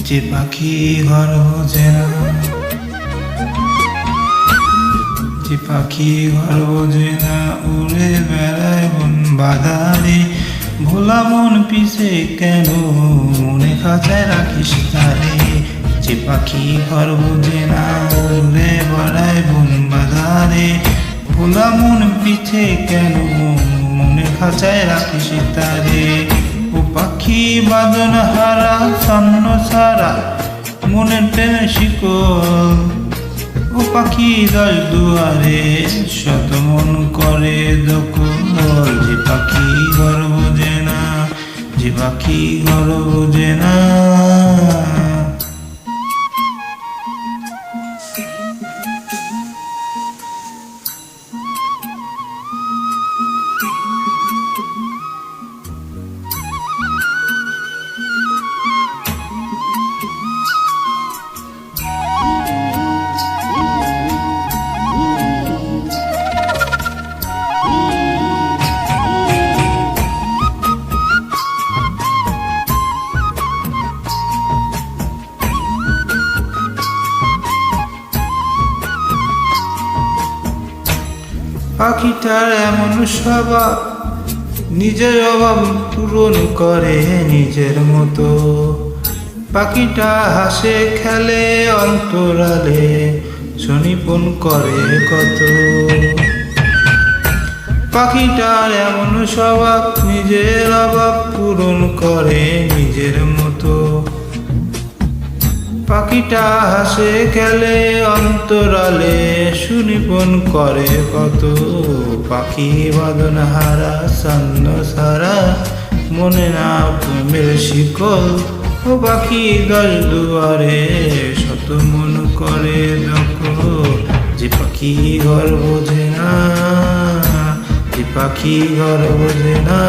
যে পাখি ঘর বোঝে না, যে পাখি ঘর বোঝে না, উড়ে বেড়ায় বন বাধারে। ভোলা মন পিছে কেন, মনে খাঁচায় রাখিস তারে। যে পাখি ঘর বোঝে না, উড়ে বেড়ায় বন বাধারে। ভোলা মন পিছে কেন, মনে খাঁচায় রাখিস তারে। ও পাখি বাদন হারা, ছন্ন ছাড়া মনের প্রেমে শিকল। ও পাখি দশ দুয়ারে, শত মন করে দখল। যে পাখি ঘর বোঝে না, যে পাখি ঘর বোঝে না। পাখিটার এমন স্বভাব, নিজের অভাব পূরণ করে নিজের মতো। পাখিটা হাসে খেলে অন্তরালে, সনিপন করে কত। পাখিটার এমন স্বভাব, নিজের অভাব পূরণ করে নিজের মতো। পাখিটা হাসে খেলে অন্তরালে, সুনিপন করে কত। পাখি বাদন হারা, ছন্ন ছাড়া মনে না প্রেমের শিকল। ও পাখি দশ দুয়ারে, শত মন করে দখল। যে পাখি ঘর বোঝে না, যে পাখি ঘর বোঝে না।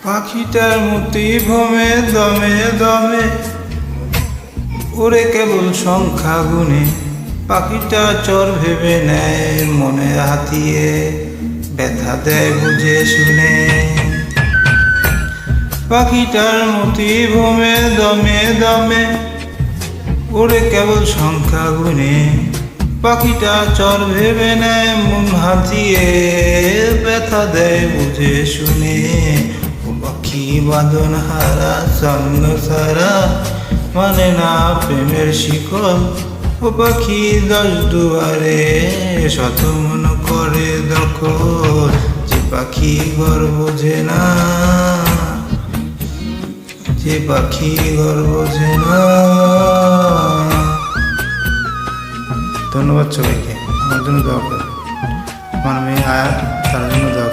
পাখিটার মতি ভ্রমে দমে দমে, ওরে কেবল সংখ্যা গুণে। পাখিটা চর ভেবে নেয় মনে হাতিয়ে, ব্যথা দেয় বুঝে শুনে। পাখিটার মতি ভ্রমে দমে দমে, ওরে কেবল সংখ্যা গুণে। পাখিটা চর ভেবে নেয় মন হাতিয়ে, ব্যথা দেয় বুঝে শুনে। পাখি বাদন হারা, ছন্ন ছাড়া মানে না প্রেমের শিকল। ও পাখি দশ দুয়ারে, শত মন করে দখল। যে পাখি ঘর বোঝে না, যে পাখি ঘর বোঝে না। ধন্যবাদ সবাইকে। আমার জন্য দোয়া করবেন। আমার মেয়ে আয়া, তার জন্য দোয়া